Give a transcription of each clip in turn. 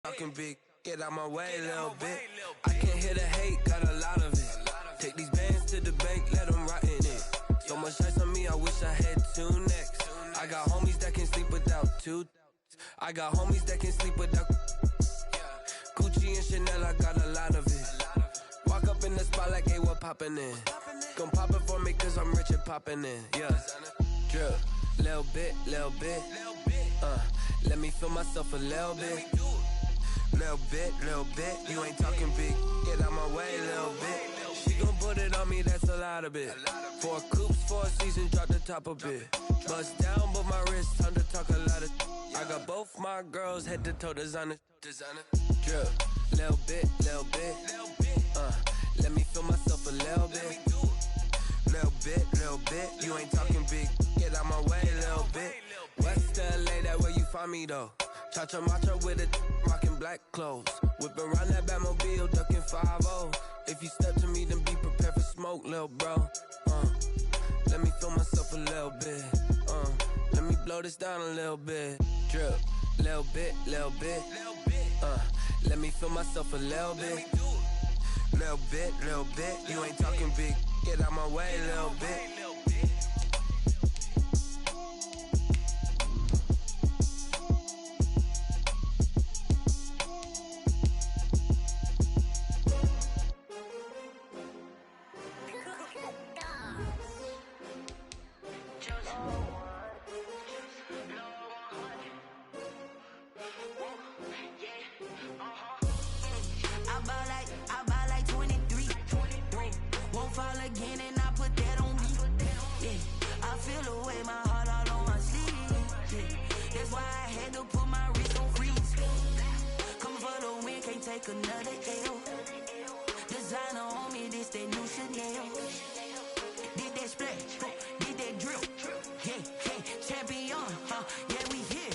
Talking big, get out my way a little bit. I can't hear the hate, got a lot of it. Take these bands to the bank, let them rot in it. So much ice on me, I wish I had two necks. I got homies that can sleep without two. I got homies that can sleep without Gucci and Chanel, I got a lot of it. Walk up in the spot like, hey, what poppin' in? Gon' pop it for me cause I'm rich and poppin' in. Yeah, drip, little bit, let me feel myself a little bit. Little bit, you ain't talking big, get out my way a little bit. She gon' put it on me, that's a lot of it. 4 coops, 4 seasons, drop the top a bit. Bust down, but my wrist, time to talk a lot of. I got both my girls, head to toe designer. Drip, little bit, let me feel myself a little bit. Little bit, you ain't talking big, get out my way a little bit. West LA, that where you find me though. Cha-cha matcha with it, rockin' black clothes. Whippin' around that Batmobile, duckin' 5-0. If you step to me, then be prepared for smoke, lil' bro. Let me feel myself a little bit. Let me blow this down a little bit. Drip, little bit. Let me feel myself a little bit. Little bit, you ain't talking big. Get out my way a little bit. Another L. Designer on me, this that new Chanel. Did that splash, did that drill. Yeah, champion, yeah, we here.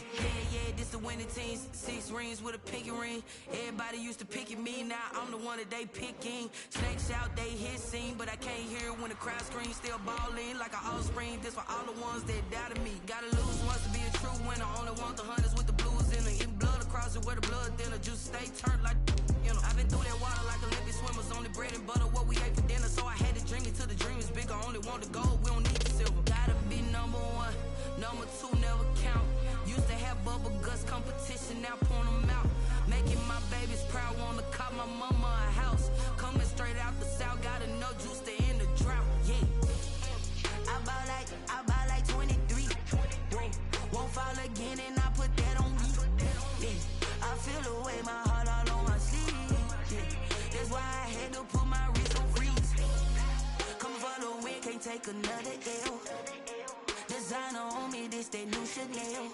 Yeah, this the winning team. 6 rings with a pinky ring. Everybody used to pick at me, now I'm the one that they picking. Snakes out, they hit scene, but I can't hear it when the crowd screams. Still ballin' like an offspring. This for all the ones that doubted me. Gotta lose once to be a true winner. Only want the hunters with the blues in it. Eating blood across it where the blood thinner. Juice stay turned like. I've been through that water like Olympic swimmers. Only bread and butter, what we ate for dinner. So I had to dream it till the dream is big. I only want the gold, we don't need the silver. Gotta be number 1, number 2 never count. Used to have bubble guts competition, now point them out. Making my babies proud, wanna cop my mama a house. Coming straight out the south, gotta know juice to end the drought. Yeah, I buy like 23. Won't fall again and I put that on me. Yeah, I feel the way my heart all on my sleeve. That's why I had to put my wrist on freeze. Coming for the win, can't take another L. Designer on me, this that new Chanel.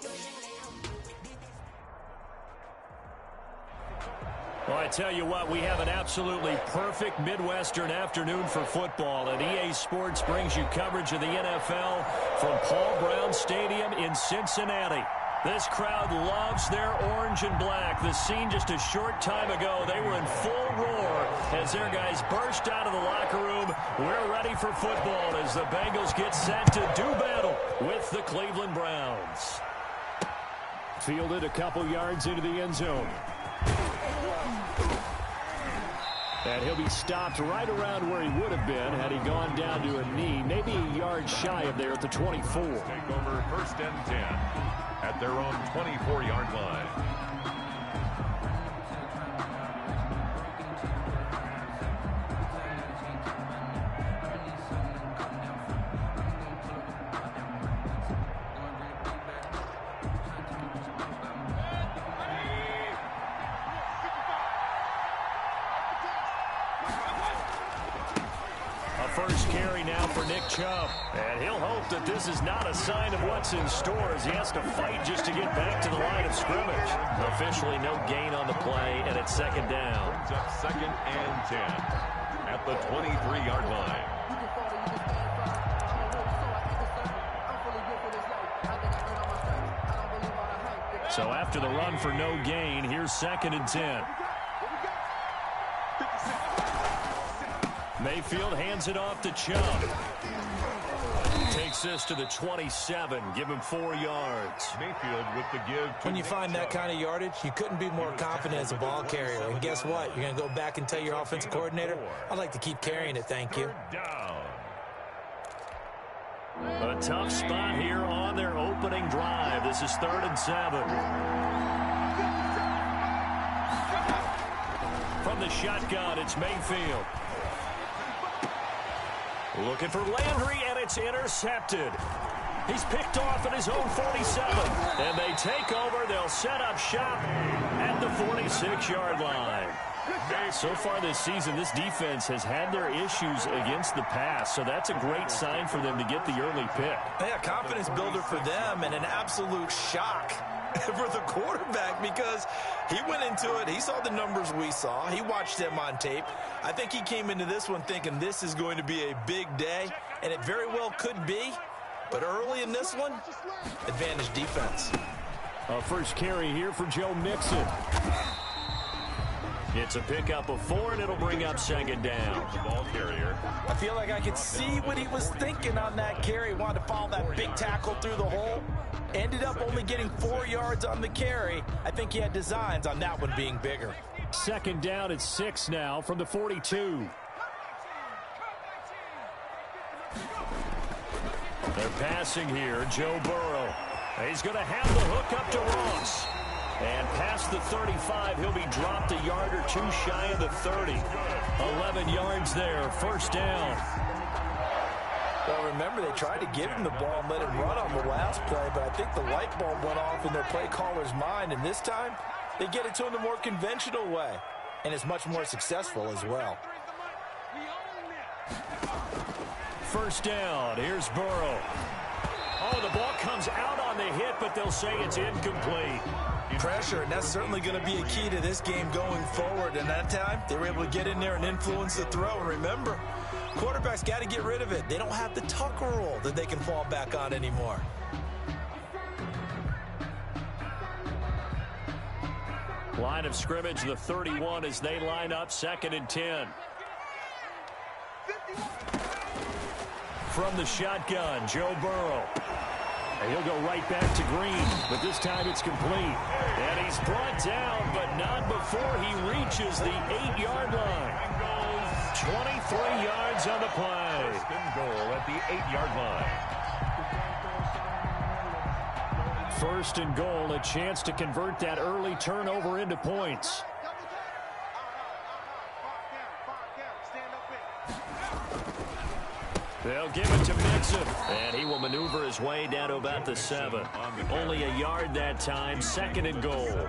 Well, I tell you what, we have an absolutely perfect Midwestern afternoon for football. And EA Sports brings you coverage of the NFL from Paul Brown Stadium in Cincinnati. This crowd loves their orange and black. The scene just a short time ago, they were in full roar as their guys burst out of the locker room. We're ready for football as the Bengals get set to do battle with the Cleveland Browns. Fielded a couple yards into the end zone. And he'll be stopped right around where he would have been had he gone down to a knee, maybe a yard shy of there at the 24. Take over 1st and 10 at their own 24-yard line. First carry now for Nick Chubb. And he'll hope that this is not a sign of what's in store as he has to fight just to get back to the line of scrimmage. Officially no gain on the play, and it's 2nd down. Brings up 2nd and 10 at the 23-yard line. So after the run for no gain, here's 2nd and 10. Mayfield hands it off to Chubb. Takes this to the 27. Give him 4 yards. Mayfield with the give. When you find that kind of yardage, you couldn't be more confident as a ball carrier. And guess what? You're going to go back and tell your offensive coordinator, I'd like to keep carrying it, thank you. A tough spot here on their opening drive. This is 3rd and 7. From the shotgun, it's Mayfield. Looking for Landry, and it's intercepted. He's picked off at his own 47. And they take over. They'll set up shop at the 46-yard line. So far this season, this defense has had their issues against the pass, so that's a great sign for them to get the early pick. Yeah, confidence builder for them and an absolute shock for the quarterback because he went into it. He saw the numbers we saw. He watched them on tape. I think he came into this one thinking this is going to be a big day, and it very well could be. But early in this one, advantage defense. A first carry here for Joe Mixon. It's a pickup of 4, and it'll bring up 2nd down. Ball carrier. I feel like I could see what he was thinking on that carry. He wanted to follow that big tackle through the hole. Ended up only getting 4 yards on the carry. I think he had designs on that one being bigger. 2nd down at 6 now from the 42. They're passing here. Joe Burrow. He's going to have the hook up to Ross. And past the 35, he'll be dropped a yard or 2 shy of the 30. 11 yards there, 1st down. Well, remember, they tried to give him the ball and let him run on the last play, but I think the light bulb went off in their play caller's mind, and this time, they get it to him the more conventional way, and it's much more successful as well. 1st down, here's Burrow. Oh, the ball comes out on the hit, but they'll say it's incomplete. Pressure, and that's certainly going to be a key to this game going forward. And that time, they were able to get in there and influence the throw. And remember, quarterbacks got to get rid of it. They don't have the Tucker rule that they can fall back on anymore. Line of scrimmage, the 31 as they line up, 2nd and 10. From the shotgun, Joe Burrow. And he'll go right back to Green, but this time it's complete. And he's brought down, but not before he reaches the 8-yard line. 23 yards on the play. 1st and goal at the 8-yard line. 1st and goal, a chance to convert that early turnover into points. They'll give it to Mixon, and he will maneuver his way down to about the 7. Only a yard that time, 2nd and goal.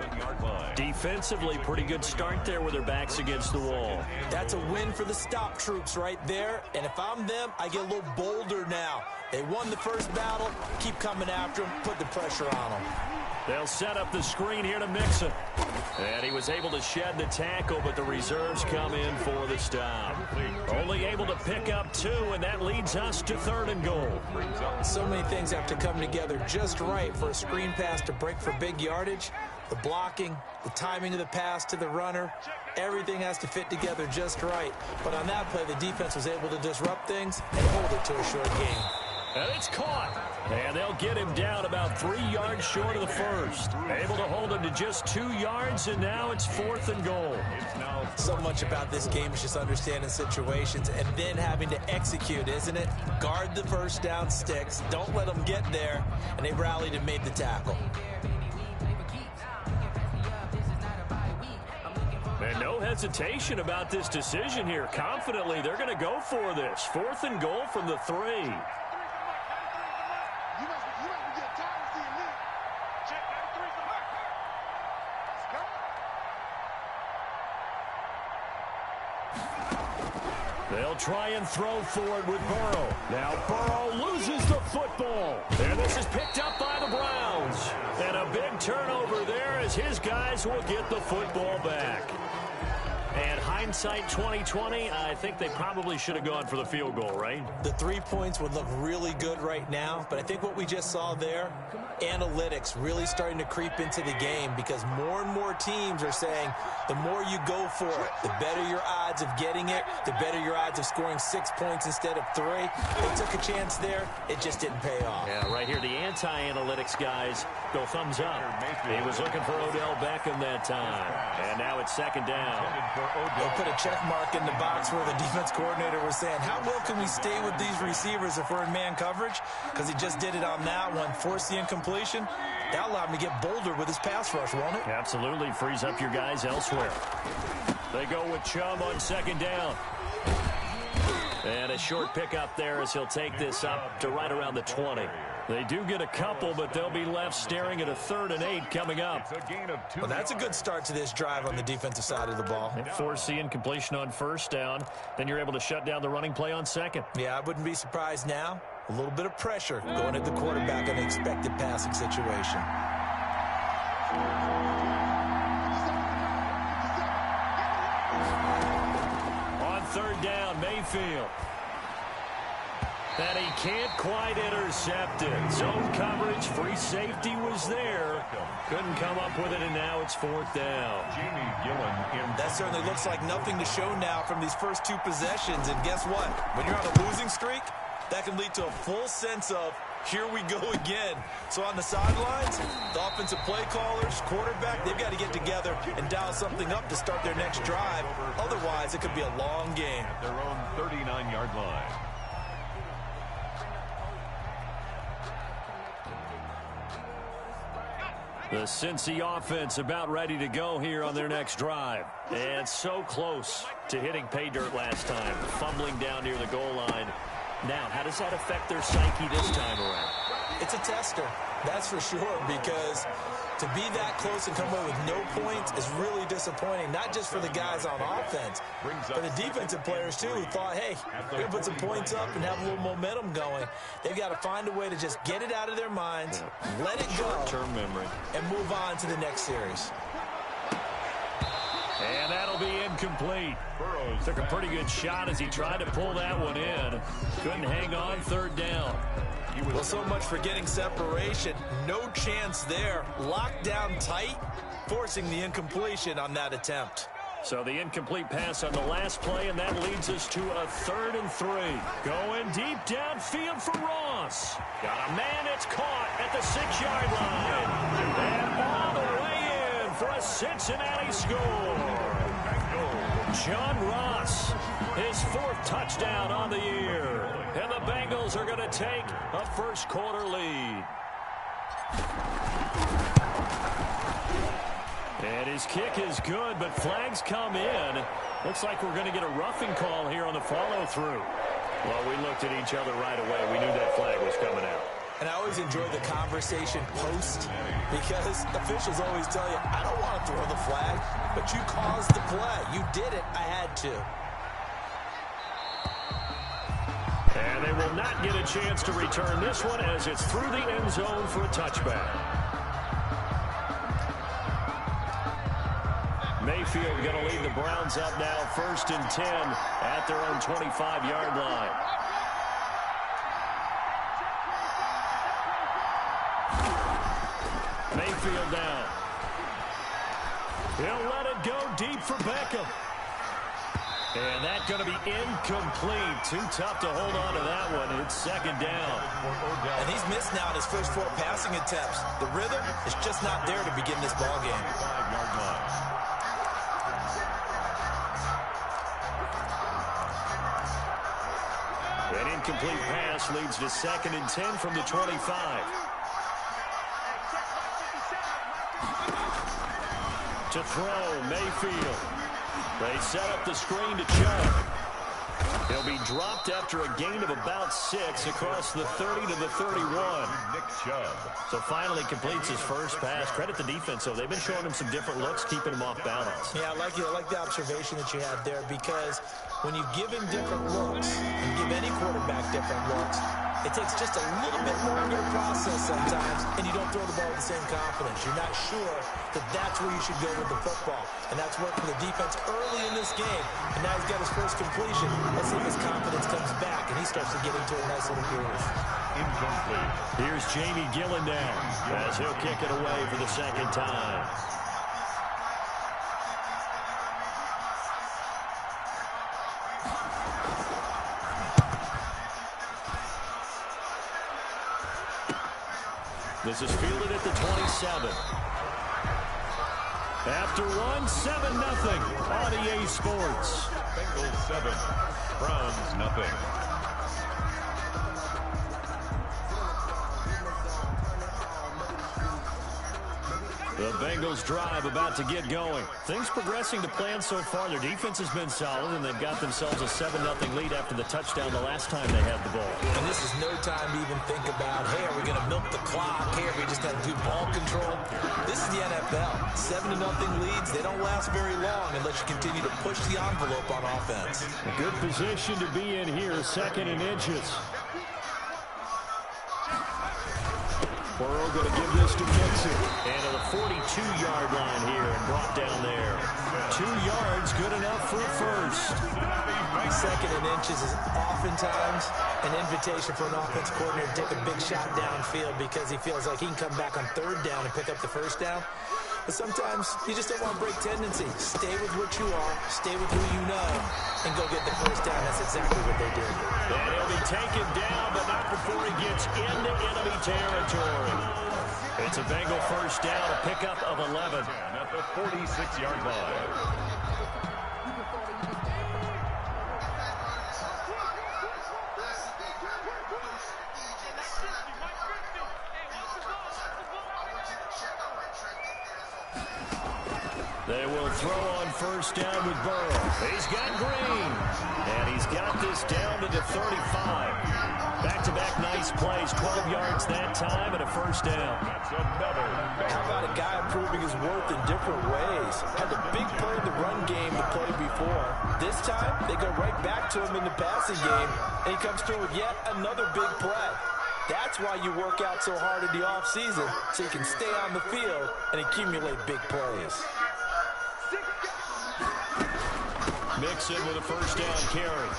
Defensively, pretty good start there with their backs against the wall. That's a win for the stop troops right there, and if I'm them, I get a little bolder now. They won the first battle, keep coming after them, put the pressure on them. They'll set up the screen here to Mixon. And he was able to shed the tackle, but the reserves come in for the stop. Only able to pick up 2, and that leads us to 3rd and goal. So many things have to come together just right for a screen pass to break for big yardage. The blocking, the timing of the pass to the runner, everything has to fit together just right. But on that play, the defense was able to disrupt things and hold it to a short game. And it's caught. And they'll get him down about 3 yards short of the 1st. Able to hold him to just 2 yards, and now it's 4th and goal. So much about this game is just understanding situations and then having to execute, isn't it? Guard the first down sticks. Don't let them get there. And they rallied and made the tackle. And no hesitation about this decision here. Confidently, they're going to go for this. 4th and goal from the 3. They'll try and throw forward with Burrow. Now Burrow loses the football. And this is picked up by the Browns. And a big turnover there as his guys will get the football back. And high hindsight 2020, I think they probably should have gone for the field goal, right? The 3 points would look really good right now, but I think what we just saw there, analytics really starting to creep into the game because more and more teams are saying the more you go for it, the better your odds of getting it, the better your odds of scoring 6 points instead of 3. They took a chance there. It just didn't pay off. Yeah, right here, the anti-analytics guys go thumbs up. He was looking for Odell Beckham that time, and now it's second down. They'll put a check mark in the box where the defense coordinator was saying, how well can we stay with these receivers if we're in man coverage? Because he just did it on that one, forced the incompletion. That allowed him to get bolder with his pass rush, won't it? Absolutely, frees up your guys elsewhere. They go with Chubb on second down. And a short pickup there as he'll take this up to right around the 20. They do get a couple, but they'll be left staring at a 3rd and 8 coming up. Well, that's a good start to this drive on the defensive side of the ball. And force the incompletion on first down. Then you're able to shut down the running play on second. Yeah, I wouldn't be surprised now. A little bit of pressure going at the quarterback on the expected passing situation. On 3rd down, Mayfield. And he can't quite intercept it. Zone coverage, free safety was there. Couldn't come up with it, and now it's 4th down. That certainly looks like nothing to show now from these first 2 possessions. And guess what? When you're on a losing streak, that can lead to a full sense of, here we go again. So on the sidelines, the offensive play callers, quarterback, they've got to get together and dial something up to start their next drive. Otherwise, it could be a long game. At their own 39-yard line. The Cincy offense about ready to go here on their next drive. And so close to hitting pay dirt last time, fumbling down near the goal line. Now, how does that affect their psyche this time around? It's a tester, that's for sure, because to be that close and come away with no points is really disappointing, not just for the guys on offense, but the defensive players, too, who thought, hey, we're going to put some points up and have a little momentum going. They've got to find a way to just get it out of their minds, let it go, short-term memory, and move on to the next series. And that'll be incomplete. Took a pretty good shot as he tried to pull that one in. Couldn't hang on 3rd down. Well, so much for getting separation. No chance there. Locked down tight, forcing the incompletion on that attempt. So the incomplete pass on the last play, and that leads us to a 3rd and 3. Going deep downfield for Ross. Got a man that's caught at the 6-yard line. And all the way in for a Cincinnati score. John Ross, his 4th touchdown on the year. And the Bengals are going to take a first-quarter lead. And his kick is good, but flags come in. Looks like we're going to get a roughing call here on the follow-through. Well, we looked at each other right away. We knew that flag was coming out. And I always enjoy the conversation post because officials always tell you, I don't want to throw the flag, but you caused the play. You did it. I had to. And they will not get a chance to return this one as it's through the end zone for a touchback. Mayfield going to lead the Browns up now 1st and 10 at their own 25-yard line. Mayfield down. He'll let it go deep for Beckham. And that's going to be incomplete. Too tough to hold on to that one. It's 2nd down. And he's missed now in his first 4 passing attempts. The rhythm is just not there to begin this ball game. 5-yard line. An incomplete pass leads to 2nd and 10 from the 25. To throw, Mayfield. They set up the screen to Chubb. He'll be dropped after a gain of about 6 across the 30 to the 31. So finally completes his first pass. Credit the defense, though. They've been showing him some different looks, keeping him off balance. Yeah, I like the observation that you had there because when you give him different looks and give any quarterback different looks, it takes just a little bit longer to process sometimes, and you don't throw the ball with the same confidence. You're not sure that that's where you should go with the football, and that's Nice work for the defense early in this game, and now he's got his first completion. Let's see if his confidence comes back, and he starts to get into a nice little groove. Incomplete. Here's Jamie Gillen now as he'll kick it away for the second time. This is fielded at the 27. After one, 7-0 on EA Sports. Bengals 7, Browns nothing. The Bengals drive about to get going. Things progressing to plan so far. Their defense has been solid, and they've got themselves a 7-0 lead after the touchdown the last time they had the ball. And this is no time to even think about, hey, are we going to milk the clock? Hey, are we just going to do ball control? This is the NFL. 7-0 leads, they don't last very long unless you continue to push the envelope on offense. A good position to be in here, 2nd and inches. Burrow going to give this to Mixon. And to the 42-yard line here and brought down there. 2 yards, good enough for a first. 2nd and inches is oftentimes an invitation for an offense coordinator to take a big shot downfield because he feels like he can come back on 3rd down and pick up the first down. But sometimes you just don't want to break tendency. Stay with what you are, stay with who you know, and go get the first down. That's exactly what they did. And he'll be taken down, but not before he gets into enemy territory. It's a Bengal first down, a pickup of 11. At the 46-yard line. They will throw on first down with Burrow. He's got Green. And he's got this down to the 35. Back-to-back nice plays. 12 yards that time and a first down. That's another. How about a guy proving his worth in different ways? Had the big play in the run game to play before. This time, they go right back to him in the passing game, and he comes through with yet another big play. That's why you work out so hard in the offseason, so you can stay on the field and accumulate big plays. Mixon with a first down carry.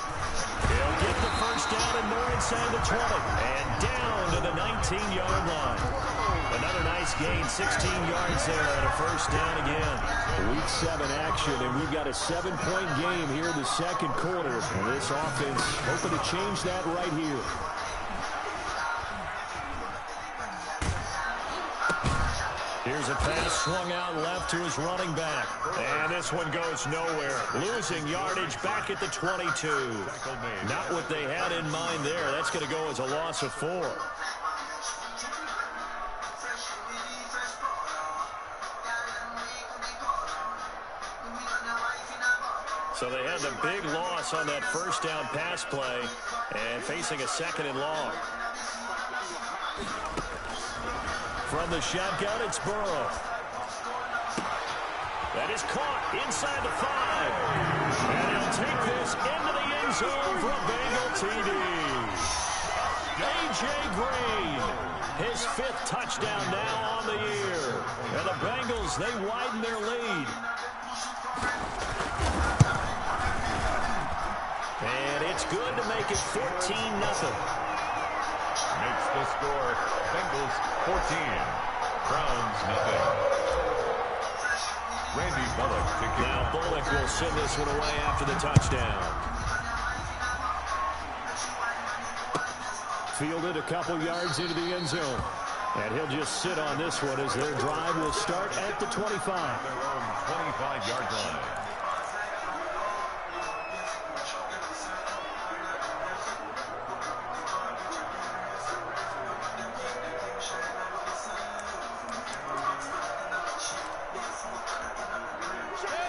He'll get the first down and more inside the 20. And down to the 19-yard line. Another nice gain, 16 yards there and a first down again. Week 7 action, and we've got a 7-point game here in the second quarter. And this offense hoping to change that right here. Here's a pass swung out left to his running back. And this one goes nowhere. Losing yardage back at the 22. Not what they had in mind there. That's going to go as a loss of 4. So they had the big loss on that first down pass play and facing a 2nd and long. From the shotgun, it's Burrow. That is caught inside the 5. And he'll take this into the end zone for a Bengal TD. A.J. Green, his 5th touchdown now on the year. And the Bengals, they widen their lead. And it's good to make it 14-0. Makes the score. Bengals 14. Browns nothing. Randy Bullock to kick. Now Bullock will send this one away after the touchdown. Fielded a couple yards into the end zone. And he'll just sit on this one as their drive will start at the 25. Their own 25-yard line.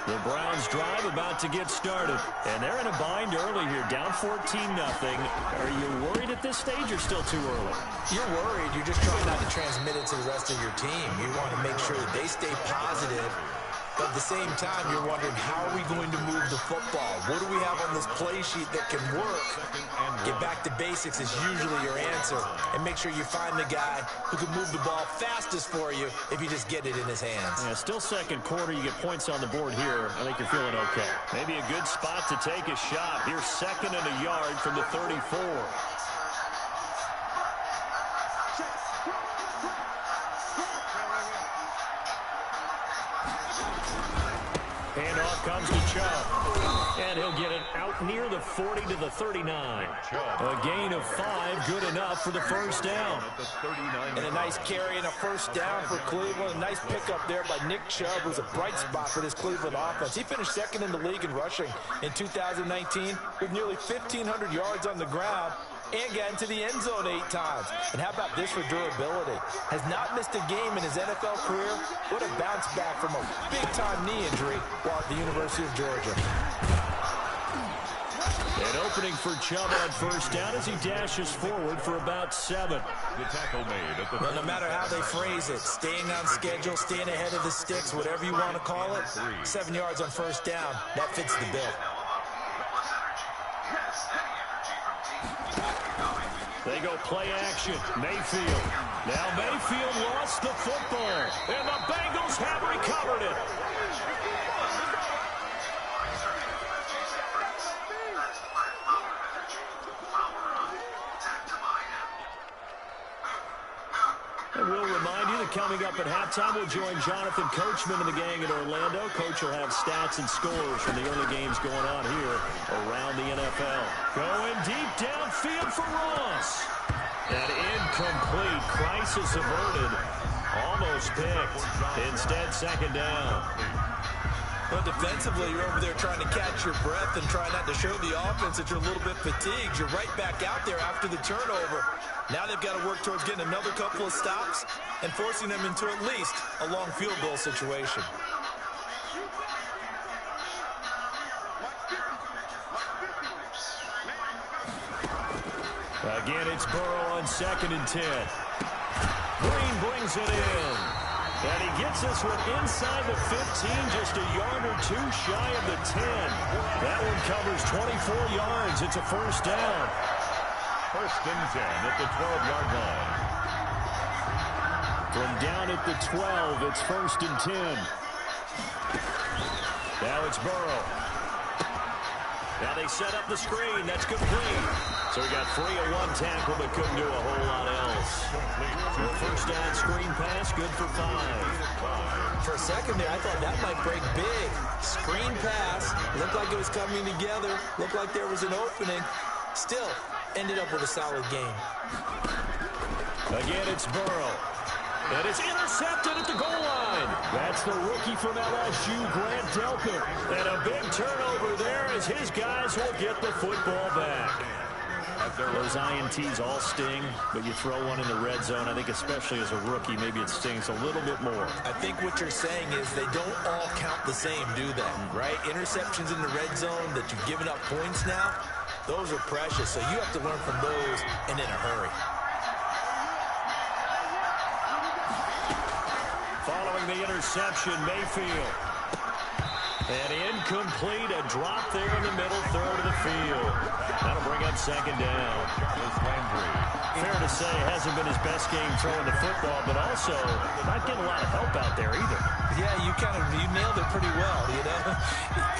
The Browns drive about to get started. And they're in a bind early here, down 14-0. Are you worried at this stage or still too early? You're worried. You're just trying not to transmit it to the rest of your team. You want to make sure that they stay positive But at the same time, you're wondering, how are we going to move the football? What do we have on this play sheet that can work? Get back to basics is usually your answer. And make sure you find the guy who can move the ball fastest for you if you just get it in his hands. Yeah, still second quarter. You get points on the board here. I think you're feeling okay. Maybe a good spot to take a shot. Here's 2nd and a yard from the 34. Handoff comes to Chubb. And he'll get it out near the 40 to the 39. A gain of 5, good enough for the first down. And a nice carry and a first down for Cleveland. A nice pickup there by Nick Chubb, who's a bright spot for this Cleveland offense. He finished 2nd in the league in rushing in 2019 with nearly 1,500 yards on the ground and got into the end zone 8 times. And how about this for durability? Has not missed a game in his NFL career. What a bounce back from a big-time knee injury while at the University of Georgia. An opening for Chubb on first down as he dashes forward for about 7. The tackle made at the Well, no matter how they phrase it, staying on schedule, staying ahead of the sticks, whatever you want to call it, 7 yards on first down, that fits the bill. They go play action. Mayfield. Now Mayfield lost the football. And the Bengals have recovered it. And we'll remind you that coming up at halftime, we'll join Jonathan Coachman and the gang in Orlando. Coach will have stats and scores from the early games going on here around the NFL. Going deep downfield for Ross. An incomplete. Crisis averted. Almost picked. Instead, 2nd down. Well, defensively, you're over there trying to catch your breath and try not to show the offense that you're a little bit fatigued. You're right back out there after the turnover. Now they've got to work towards getting another couple of stops and forcing them into at least a long field goal situation. Again, it's Burrow on 2nd and 10. Green brings it in. And he gets this one inside the 15, just a yard or 2 shy of the 10. That one covers 24 yards. It's a first down. 1st and 10 at the 12-yard line. From down at the 12, it's 1st and 10. Now it's Burrow. Now they set up the screen. That's complete. So he got free of 1 tackle, but couldn't do a whole lot else. First down screen pass, good for 5. For a second there, I thought that might break big. Screen pass. Looked like it was coming together. Looked like there was an opening. Still, ended up with a solid game. Again, it's Burrow. And it's intercepted at the goal line. That's the rookie from LSU, Grant Delpit. And a big turnover there as his guys will get the football back. Those INTs all sting, but you throw one in the red zone. I think especially as a rookie, maybe it stings a little bit more. I think what you're saying is they don't all count the same, do they? Right? Interceptions in the red zone that you've given up points now, those are precious. So you have to learn from those and in a hurry. Following the interception, Mayfield. And incomplete, a drop there in the middle third of the field. That'll bring up 2nd down. Fair to say, hasn't been his best game throwing the football, but also not getting a lot of help out there either. Yeah, you nailed it pretty well, you know.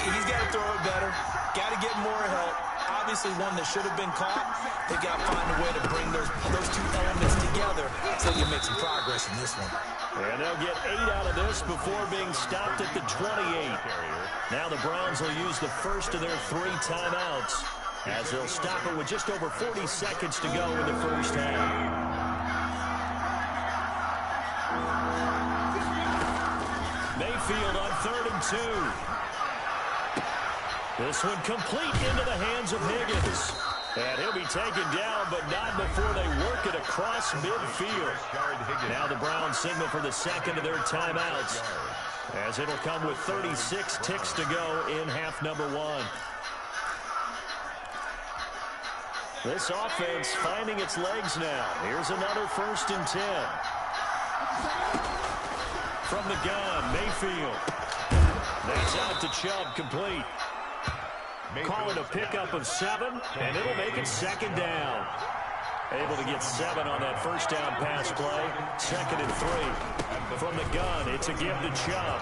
He's got to throw it better, got to get more help. Obviously one that should have been caught. They got to find a way to bring those 2 elements together so you can make some progress in this one. And they'll get 8 out of this before being stopped at the 28. Now the Browns will use the first of their 3 timeouts as they'll stop it with just over 40 seconds to go in the first half. Mayfield on 3rd and 2. This one complete into the hands of Higgins. And he'll be taken down, but not before they work it across midfield. Now the Browns signal for the second of their timeouts, as it'll come with 36 ticks to go in half number 1. This offense finding its legs now. Here's another 1st and 10. From the gun, Mayfield. That's out to Chubb, complete. Call it a pickup of 7, and it'll make it 2nd down. Able to get 7 on that first down pass play. 2nd and 3. From the gun, it's a give to Chubb.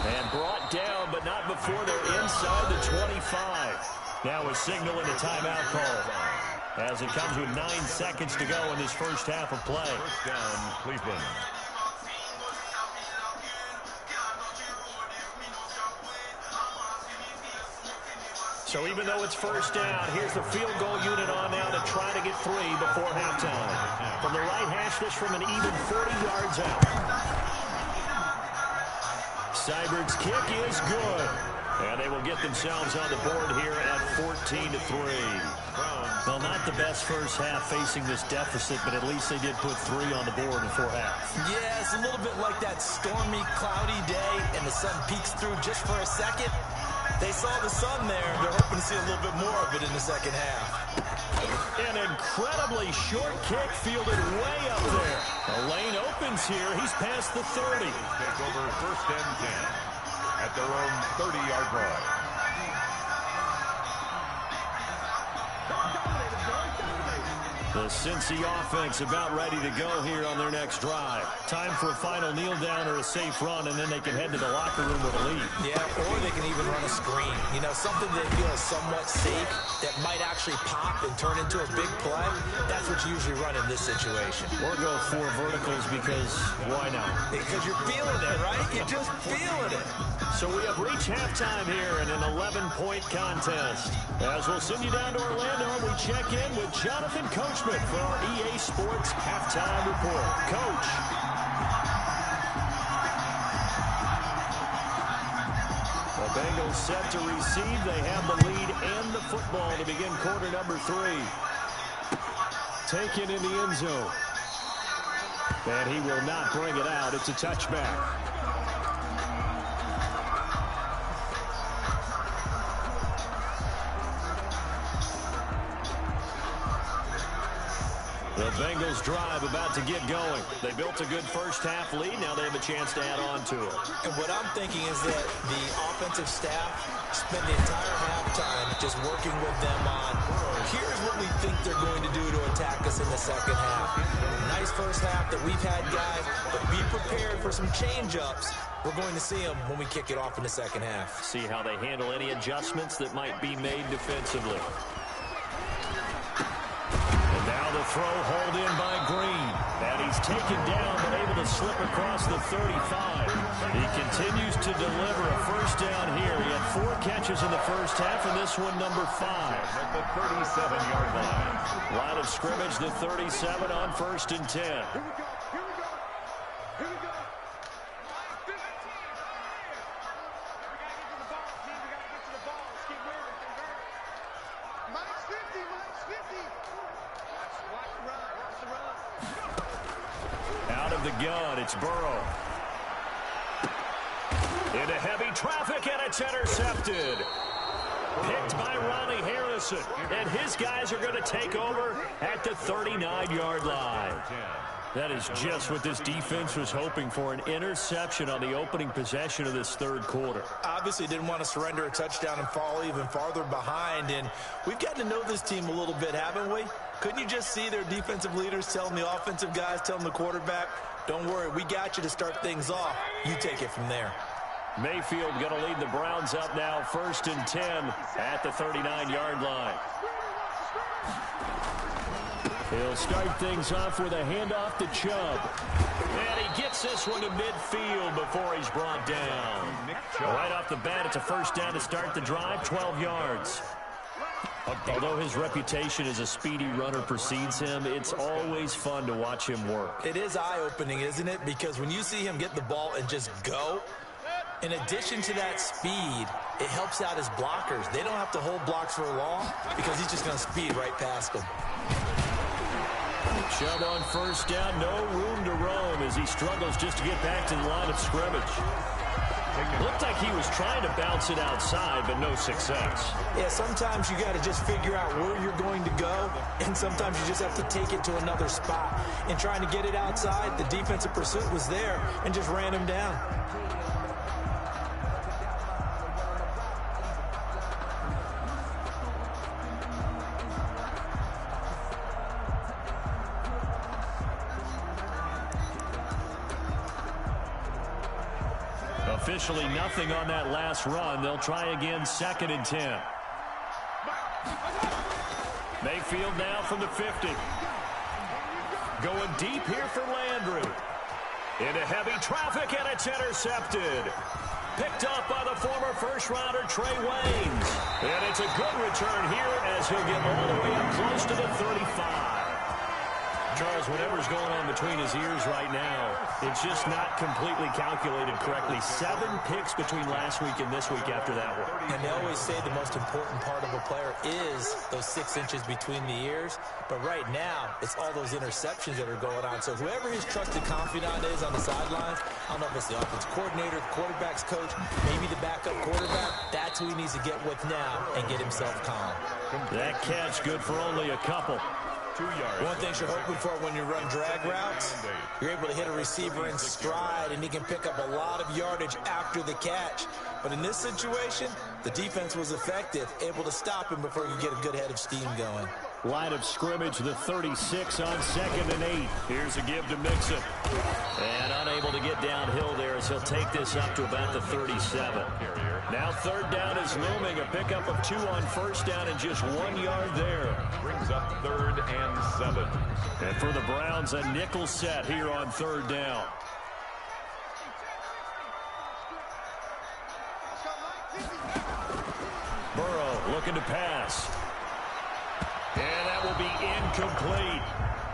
And brought down, but not before they're inside the 25. Now a signal and a timeout call, as it comes with 9 seconds to go in this first half of play. First down, Cleveland. So even though it's first down, here's the field goal unit on now to try to get 3 before halftime. From the right hash, this from an even 40 yards out. Seibert's kick is good. And they will get themselves on the board here at 14-3. Well, not the best first half facing this deficit, but at least they did put 3 on the board before half. Yeah, it's a little bit like that stormy, cloudy day, and the sun peeks through just for a second. They saw the sun there, and they're hoping to see a little bit more of it in the second half. An incredibly short kick fielded way up there. The lane opens here. He's past the 30. Take over 1st and 10 at their own 30-yard line. The Cincy offense about ready to go here on their next drive. Time for a final kneel down or a safe run, and then they can head to the locker room with a lead. Yeah, or they can even run a screen. You know, something they feel is somewhat safe that might actually pop and turn into a big play. That's what you usually run in this situation. Or go 4 verticals, because why not? Because you're feeling it, right? You're just feeling it. So we have reached halftime here in an 11-point contest. As we'll send you down to Orlando, we check in with Jonathan Coachman for our EA Sports Halftime Report. Coach. The Bengals set to receive. They have the lead and the football to begin quarter number 3. Taken in the end zone. And he will not bring it out. It's a touchback. The Bengals drive about to get going. They built a good first half lead. Now they have a chance to add on to it. And what I'm thinking is that the offensive staff spent the entire halftime just working with them on, here's what we think they're going to do to attack us in the second half. Nice first half that we've had, guys, but be prepared for some change-ups. We're going to see them when we kick it off in the second half. See how they handle any adjustments that might be made defensively. Now the throw hauled in by Green. And he's taken down but able to slip across the 35. He continues to deliver a first down here. He had 4 catches in the first half, and this one number 5. At the 37-yard line. Line of scrimmage, the 37 on 1st and 10. Here we go. Here we go. Out of the gun, it's Burrow. Into heavy traffic, and it's intercepted. Picked by Ronnie Harrison. And his guys are going to take over at the 39-yard line. That is just what this defense was hoping for, an interception on the opening possession of this third quarter. Obviously didn't want to surrender a touchdown and fall even farther behind, and we've gotten to know this team a little bit, haven't we? Couldn't you just see their defensive leaders telling the offensive guys, telling the quarterback, don't worry, we got you to start things off. You take it from there. Mayfield going to lead the Browns up now, 1st and 10 at the 39-yard line. He'll start things off with a handoff to Chubb. And he gets this one to midfield before he's brought down. Right off the bat, it's a first down to start the drive, 12 yards. Although his reputation as a speedy runner precedes him, it's always fun to watch him work. It is eye-opening, isn't it? Because when you see him get the ball and just go, in addition to that speed, it helps out his blockers. They don't have to hold blocks for long because he's just going to speed right past them. Chubb on first down, no room to roam as he struggles just to get back to the line of scrimmage. Looked like he was trying to bounce it outside, but no success. Yeah, sometimes you got to just figure out where you're going to go, and sometimes you just have to take it to another spot. In trying to get it outside, the defensive pursuit was there and just ran him down. Officially nothing on that last run. They'll try again, 2nd and 10. Mayfield now from the 50. Going deep here for Landry. Into heavy traffic, and it's intercepted. Picked up by the former first-rounder Trey Waynes. And it's a good return here as he'll get all the way up close to the 35. Charles, whatever's going on between his ears right now, it's just not completely calculated correctly. 7 picks between last week and this week after that one. And they always say the most important part of a player is those 6 inches between the ears. But right now, it's all those interceptions that are going on. So whoever his trusted confidant is on the sidelines, I don't know if it's the offensive coordinator, the quarterback's coach, maybe the backup quarterback, that's who he needs to get with now and get himself calm. That catch good for only a couple. 2 yards. One thing you're hoping for when you run drag routes, you're able to hit a receiver in stride, and he can pick up a lot of yardage after the catch. But in this situation, the defense was effective, able to stop him before he could get a good head of steam going. Line of scrimmage, the 36 on 2nd and 8. Here's a give to Mixon. And unable to get downhill there as he'll take this up to about the 37. Now 3rd down is looming. A pickup of 2 on 1st down and just 1 yard there. Brings up 3rd and 7. And for the Browns, a nickel set here on 3rd down. Burrow looking to pass. And that will be incomplete.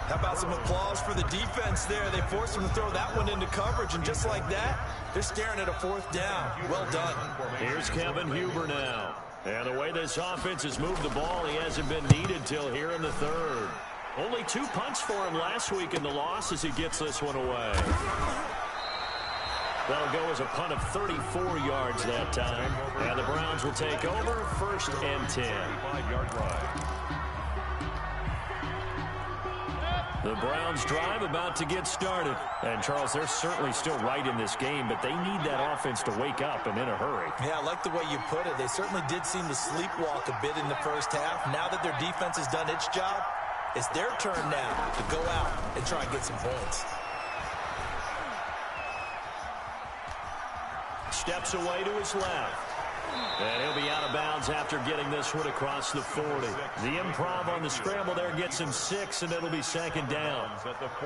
How about some applause for the defense there? They forced him to throw that one into coverage, and just like that, they're staring at a 4th down. Well done. Here's Kevin Huber now. And the way this offense has moved the ball, he hasn't been needed till here in the 3rd. Only 2 punts for him last week in the loss as he gets this one away. That'll go as a punt of 34 yards that time. And the Browns will take over 1st and 10. 5-yard drive. The Browns drive about to get started. And, Charles, they're certainly still right in this game, but they need that offense to wake up and in a hurry. Yeah, I like the way you put it. They certainly did seem to sleepwalk a bit in the first half. Now that their defense has done its job, it's their turn now to go out and try and get some points. Steps away to his left. And he'll be out of bounds after getting this one across the 40. The improv on the scramble there gets him 6, and it'll be 2nd down.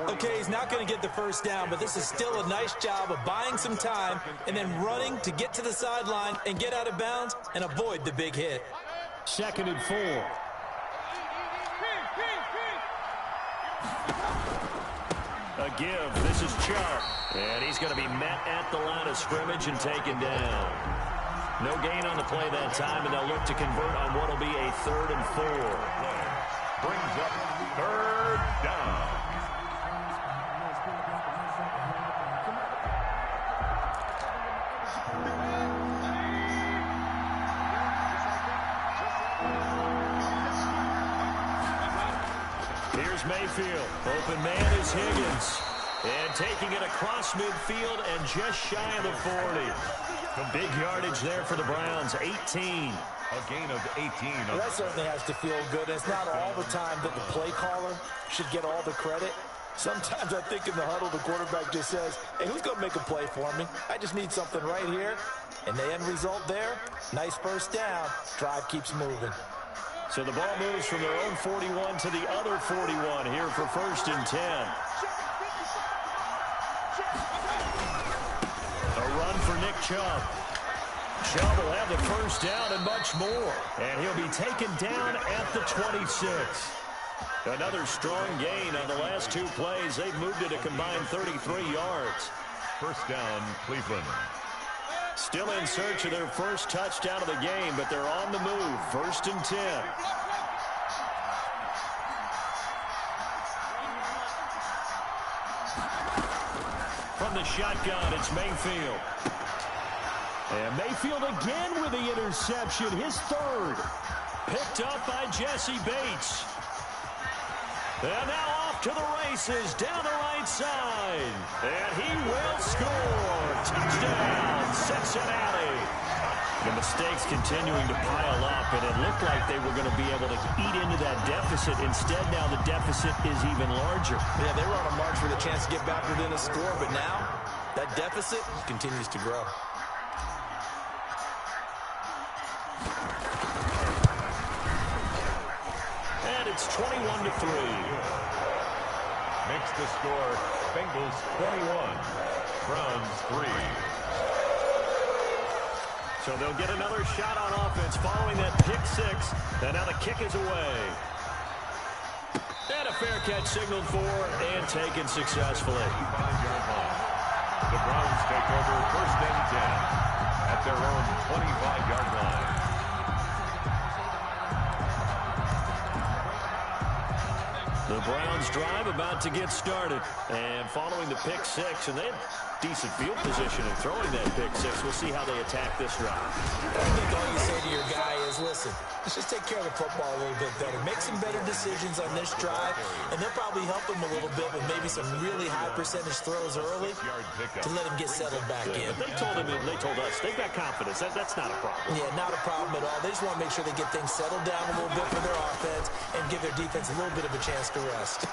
Okay, he's not going to get the 1st down, but this is still a nice job of buying some time and then running to get to the sideline and get out of bounds and avoid the big hit. 2nd and 4. A give. This is Chubb. And he's going to be met at the line of scrimmage and taken down. No gain on the play that time, and they'll look to convert on what will be a 3rd and 4. Brings up 3rd down. Here's Mayfield. Open man is Higgins. And taking it across midfield and just shy of the 40. Big yardage there for the Browns, 18. A gain of 18. Well, that certainly has to feel good. It's not all the time that the play caller should get all the credit. Sometimes I think in the huddle, the quarterback just says, hey, who's going to make a play for me? I just need something right here. And the end result there, nice 1st down. Drive keeps moving. So the ball moves from their own 41 to the other 41 here for 1st and 10. For Nick Chubb. Chubb will have the 1st down and much more. And he'll be taken down at the 26. Another strong gain on the last 2 plays. They've moved it a combined 33 yards. 1st down, Cleveland. Still in search of their 1st touchdown of the game, but they're on the move. 1st and 10. From the shotgun, it's Mayfield. And Mayfield again with the interception, his 3rd. Picked up by Jesse Bates. And now off to the races down the right side. And he will score. Touchdown, Cincinnati. The mistakes continuing to pile up, and it looked like they were going to be able to eat into that deficit. Instead, now the deficit is even larger. Yeah, they were on a march with a chance to get back within a score, but now that deficit continues to grow. It's 21-3. Makes the score Bengals 21, Browns 3. So they'll get another shot on offense following that pick six. And now the kick is away. And a fair catch signaled for and taken successfully. 25-yard line. The Browns take over 1st and 10 at their own 25-yard line. The Browns drive about to get started. And following the pick six, and they had decent field position in throwing that pick six. We'll see how they attack this drive. I think all you say to your guy is, listen, let's just take care of the football a little bit better. Make some better decisions on this drive, and they'll probably help him a little bit with maybe some really high percentage throws early to let him get settled back in. But they told us they've got confidence. That's not a problem. Yeah, not a problem at all. They just want to make sure they get things settled down a little bit for their offense and give their defense a little bit of a chance to rest.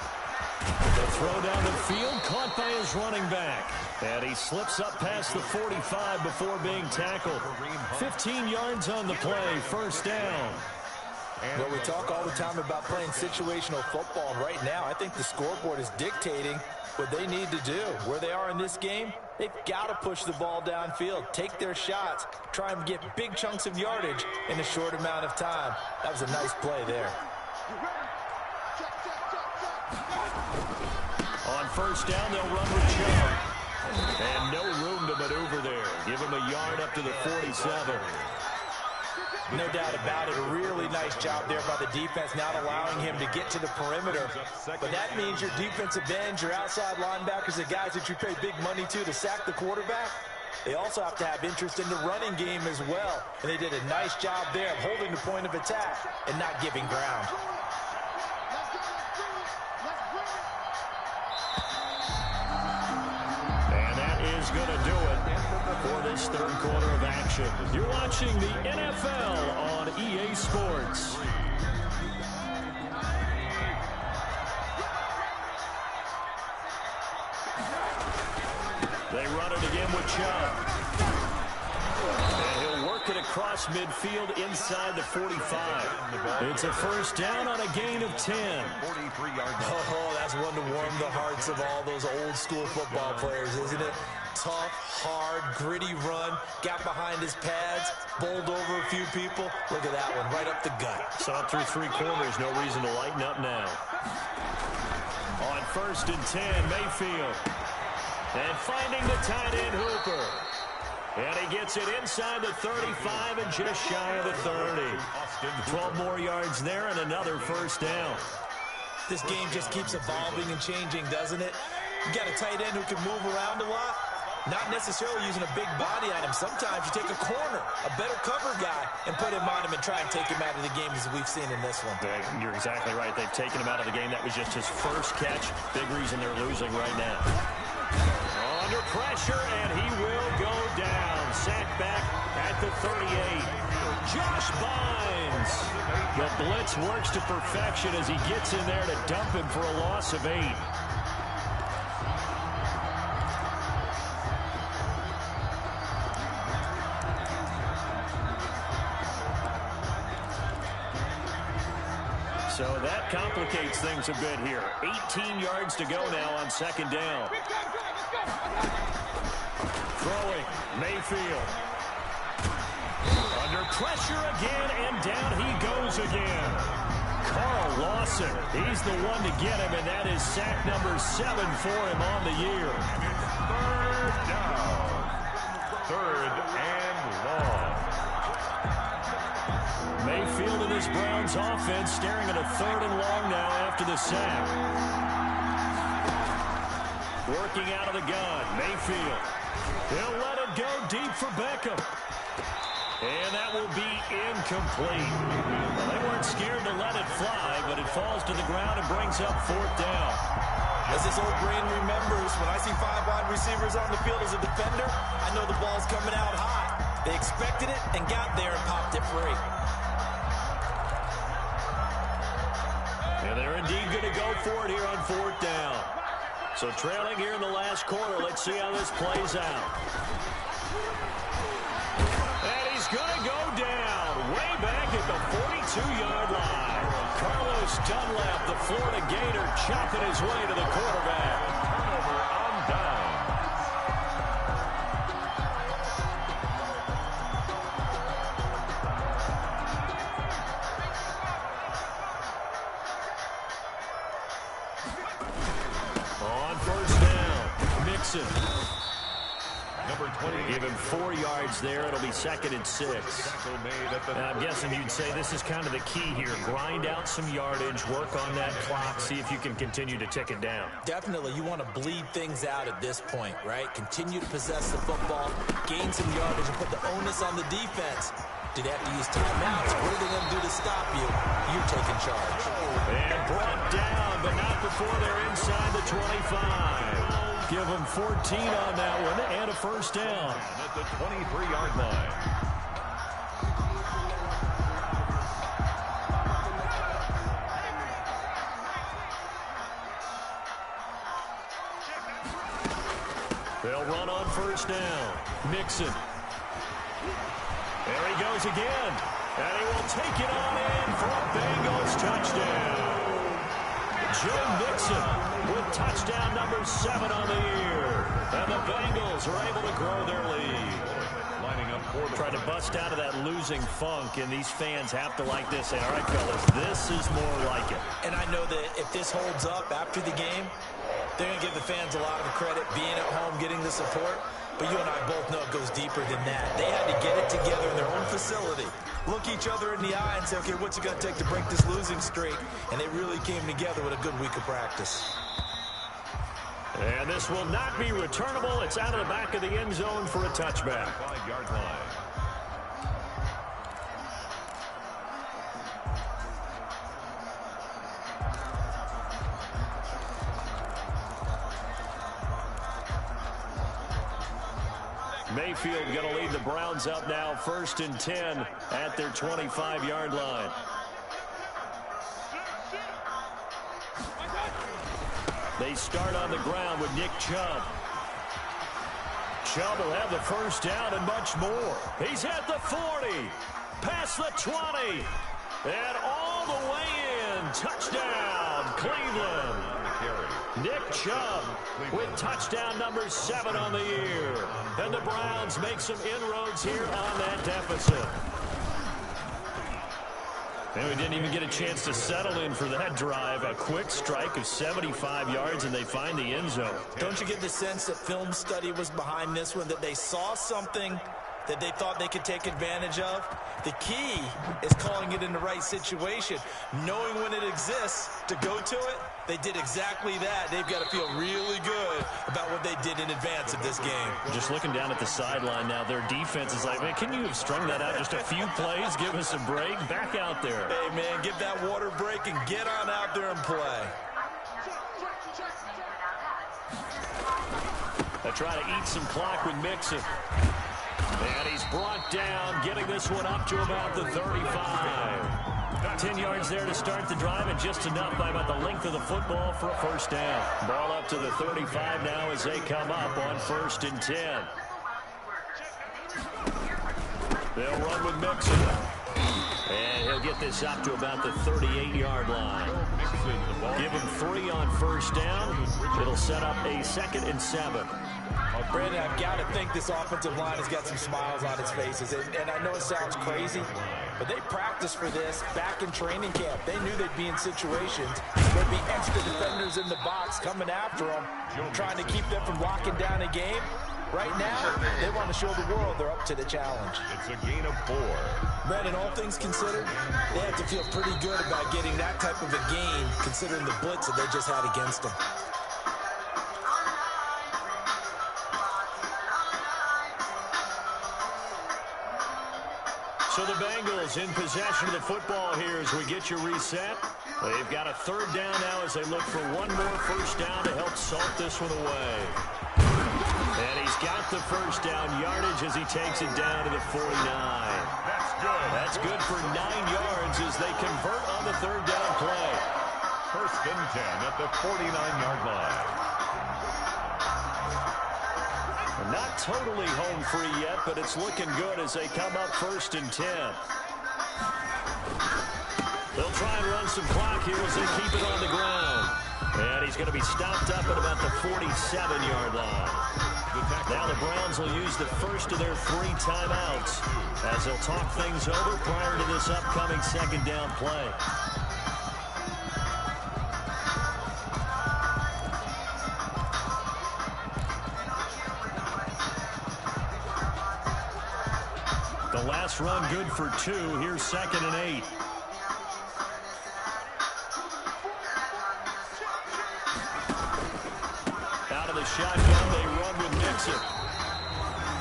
The throw down the field, caught by his running back. And he slips up past the 45 before being tackled. 15 yards on the play, 1st down. Well, we talk all the time about playing situational football, and right now I think the scoreboard is dictating what they need to do. Where they are in this game, they've got to push the ball downfield, take their shots, try and get big chunks of yardage in a short amount of time. That was a nice play there. On 1st down, they'll run with Chubb. And no room to maneuver there. Give him a yard up to the 47. No doubt about it. A really nice job there by the defense, not allowing him to get to the perimeter. But that means your defensive ends, your outside linebackers, the guys that you pay big money to sack the quarterback, they also have to have interest in the running game as well. And they did a nice job there of holding the point of attack and not giving ground. Is going to do it for this 3rd quarter of action. You're watching the NFL on EA Sports. They run it again with Chubb. And he'll work it across midfield inside the 45. It's a 1st down on a gain of 10. Oh, that's one to warm the hearts of all those old school football players, isn't it? Tough, hard, gritty run, got behind his pads, bowled over a few people. Look at that one, right up the gut. Saw it through 3 corners, no reason to lighten up now. On 1st and 10, Mayfield. And finding the tight end Hooper. And he gets it inside the 35 and just shy of the 30. 12 more yards there and another 1st down. This game just keeps evolving and changing, doesn't it? You got a tight end who can move around a lot. Not necessarily using a big body on him. Sometimes you take a corner, a better cover guy, and put him on him and try and take him out of the game as we've seen in this one. You're exactly right. They've taken him out of the game. That was just his 1st catch. Big reason they're losing right now. Under pressure, and he will go down. Sacked back at the 38. Josh Bynes. The blitz works to perfection as he gets in there to dump him for a loss of 8. So that complicates things a bit here. 18 yards to go now on 2nd down. Throwing, Mayfield. Under pressure again, and down he goes again. Carl Lawson, he's the one to get him, and that is sack number 7 for him on the year. 3rd down. 3rd and long. Mayfield and this Browns offense staring at a 3rd and long now after the sack. Working out of the gun, Mayfield. He'll let it go deep for Beckham. And that will be incomplete. Well, they weren't scared to let it fly, but it falls to the ground and brings up 4th down. As this old brain remembers, when I see 5 wide receivers on the field as a defender, I know the ball's coming out hot. They expected it and got there and popped it free. And they're indeed going to go for it here on 4th down. So trailing here in the last quarter, let's see how this plays out. And he's going to go down way back at the 42-yard line. Carlos Bruce Dunlap, the Florida Gator, chopping his way to the quarterback. Turnover on down. On first down, Mixon. Number 20. Give him 4 yards there. It'll be 2nd and 6. Tackle made at the And I'm guessing you'd say this is kind of the key here. Grind out some yardage, work on that clock, see if you can continue to tick it down. Definitely, you want to bleed things out at this point, right? Continue to possess the football, gain some yardage, and put the onus on the defense. Did they have to use timeouts? What are they going to do to stop you? You're taking charge. And brought down, but not before they're inside the 25. Give them 14 on that one and a first down. at the 23-yard line. They'll run on first down. Mixon. There he goes again. And he will take it on in for a Bengals touchdown. Joe Mixon with touchdown number 7 on the year. And the Bengals are able to grow their lead. Lining up for the Trying to bust out of that losing funk, and these fans have to like this. Say, all right, fellas, this is more like it. And I know that if this holds up after the game, they're going to give the fans a lot of credit, being at home, getting the support. But you and I both know it goes deeper than that. They had to get it together in their own facility, look each other in the eye and say, okay, what's it going to take to break this losing streak? And they really came together with a good week of practice. And this will not be returnable. It's out of the back of the end zone for a touchback. 5-yard line. Mayfield going to lead the Browns up now, 1st and 10 at their 25-yard line. They start on the ground with Nick Chubb. Chubb will have the first down and much more. He's at the 40, past the 20, and all the way in. Touchdown, Cleveland. Nick Chubb with touchdown number 7 on the year. And the Browns make some inroads here on that deficit. And we didn't even get a chance to settle in for that drive. A quick strike of 75 yards, and they find the end zone. Don't you get the sense that film study was behind this one, that they saw something that they thought they could take advantage of? The key is calling it in the right situation, knowing when it exists to go to it. They did exactly that. They've got to feel really good about what they did in advance of this game. Just looking down at the sideline now, their defense is like, man, can you have strung that out just a few plays? Give us a break. Back out there. Hey, man, give that water break and get on out there and play. They try to eat some clock with Mixon. And he's brought down, getting this one up to about the 35. 10 yards there to start the drive, and just enough by about the length of the football for a first down. Ball up to the 35 now as they come up on 1st and 10. They'll run with Mixon. And he'll get this up to about the 38-yard line. Give him 3 on first down. It'll set up a 2nd and 7. Brandon, I've got to think this offensive line has got some smiles on its faces. And I know it sounds crazy, but they practiced for this back in training camp. They knew they'd be in situations. There'd be extra defenders in the box coming after them, trying to keep them from locking down a game. Right now, they want to show the world they're up to the challenge. It's a gain of 4. Brandon, all things considered, they have to feel pretty good about getting that type of a gain, considering the blitz that they just had against them. So the Bengals in possession of the football here as we get you reset. They've got a 3rd down now as they look for one more first down to help salt this one away. And he's got the first down yardage as he takes it down to the 49. That's good. That's good for 9 yards as they convert on the 3rd down play. 1st and 10 at the 49-yard line. Not totally home free yet, but it's looking good as they come up 1st and 10. They'll try and run some clock here as they keep it on the ground. And he's going to be stopped up at about the 47-yard line. Now the Browns will use the first of their 3 timeouts as they'll talk things over prior to this upcoming second down play. The last run good for 2. Here's 2nd and 8. Out of the shotgun, they run with Nixon.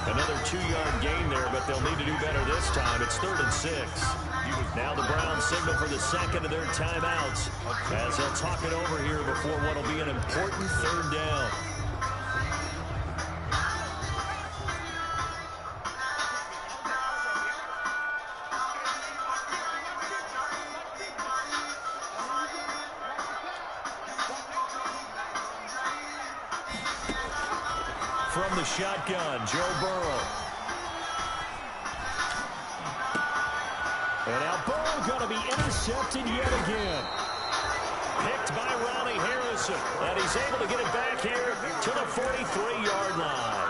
Another 2-yard gain there, but they'll need to do better this time. It's 3rd and 6. Now the Browns signal for the second of their timeouts as they'll talk it over here before what will be an important 3rd down. From the shotgun, Joe Burrow. And now Burrow going to be intercepted yet again. Picked by Ronnie Harrison. And he's able to get it back here to the 43-yard line.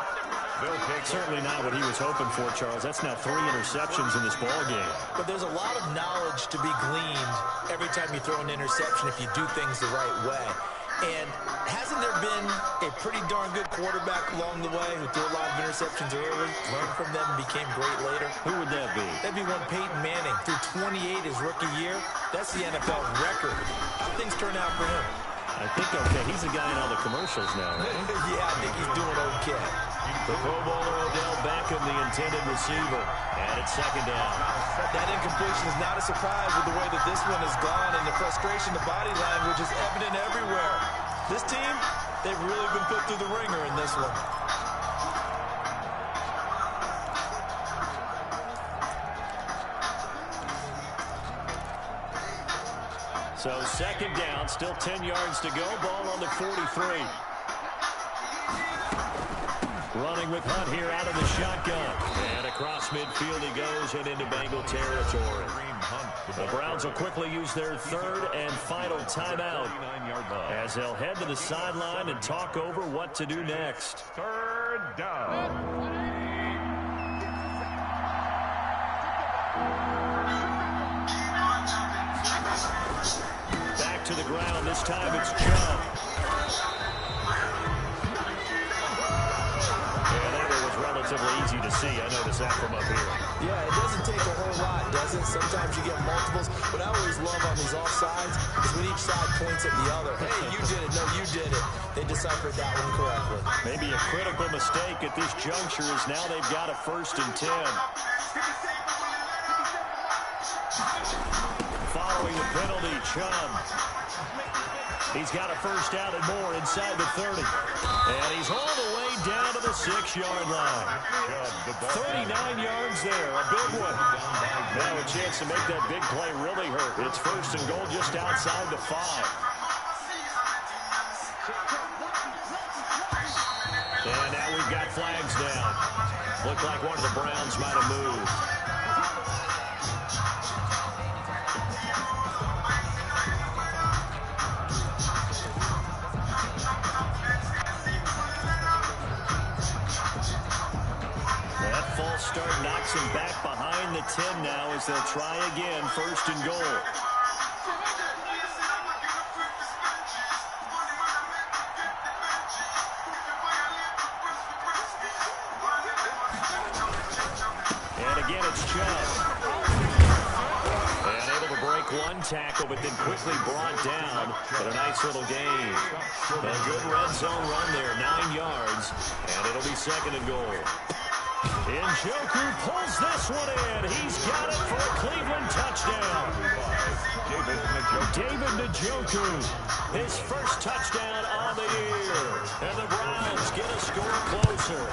Certainly not what he was hoping for, Charles. That's now 3 interceptions in this ball game. But there's a lot of knowledge to be gleaned every time you throw an interception if you do things the right way. And hasn't there been a pretty darn good quarterback along the way who threw a lot of interceptions early, learned from them, and became great later? Who would that be? That'd be one Peyton Manning. Threw 28 his rookie year. That's the NFL record. How things turn out for him? I think okay. He's a guy in all the commercials now, right? Yeah, I think he's doing okay. The Pro Bowler Odell Beckham, the intended receiver. And it's 2nd down. That incompletion is not a surprise with the way that this one has gone, and the frustration, the body language is evident everywhere. This team, they've really been put through the ringer in this one. So 2nd down, still 10 yards to go. Ball on the 43. Running with Hunt here out of the shotgun. And across midfield he goes and into Bengal territory. The Browns will quickly use their 3rd and final timeout as they'll head to the sideline and talk over what to do next. 3rd down. Back to the ground. This time it's Chubb. Relatively easy to see. I noticed that from up here. Yeah, it doesn't take a whole lot, does it? Sometimes you get multiples. What I always love on these offsides is when each side points at the other. Hey, you did it. No, you did it. They deciphered that one correctly. Maybe a critical mistake at this juncture is now they've got a 1st and 10. Following the penalty, Chubb. He's got a 1st down and more inside the 30. And he's all the way down to the 6-yard line. 39 yards there, a big one. Now a chance to make that big play really hurt. It's 1st and goal just outside the 5. And now we've got flags down. Looked like one of the Browns might have moved. Start knocks him back behind the 10 now as they'll try again, 1st and goal. And again it's Chubb. And able to break one tackle, but then quickly brought down. But a nice little gain. A good red zone run there, 9 yards. And it'll be 2nd and goal. Njoku pulls this one in. He's got it for a Cleveland touchdown. David Njoku, his 1st touchdown on the year. And the Browns get a score closer.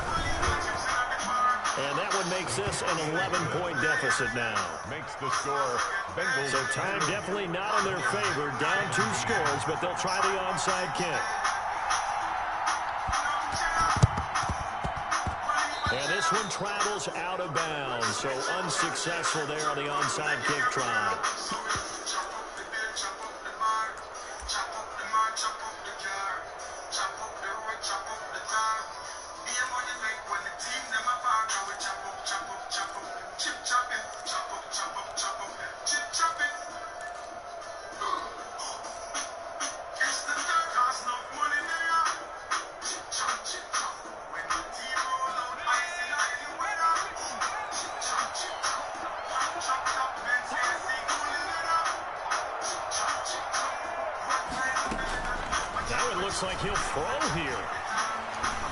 And that one makes this an 11-point deficit now. Makes the score Bengals. So time definitely not in their favor. Down 2 scores, but they'll try the onside kick. And this one travels out of bounds, so unsuccessful there on the onside kick try. looks like he'll throw here.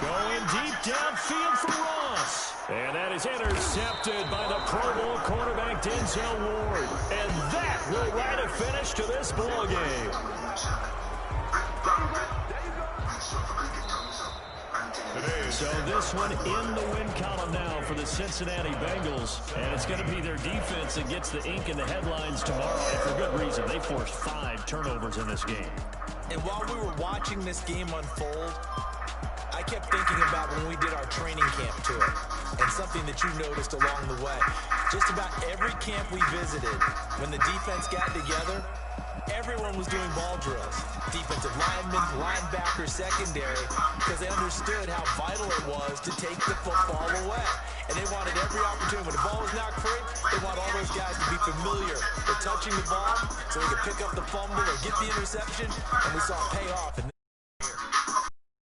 Going deep downfield for Ross. And that is intercepted by the Pro Bowl quarterback Denzel Ward. And that will write a finish to this ball game. So this one in the win column now for the Cincinnati Bengals. And it's going to be their defense that gets the ink in the headlines tomorrow. And for good reason. They forced 5 turnovers in this game. And while we were watching this game unfold, I kept thinking about when we did our training camp tour and something that you noticed along the way. Just about every camp we visited, when the defense got together, everyone was doing ball drills. Defensive linemen, linebackers, secondary, because they understood how vital it was to take the football away. And they wanted every opportunity. When the ball was knocked free, they want all those guys to be familiar with touching the ball so they could pick up the fumble or get the interception, and we saw it pay off.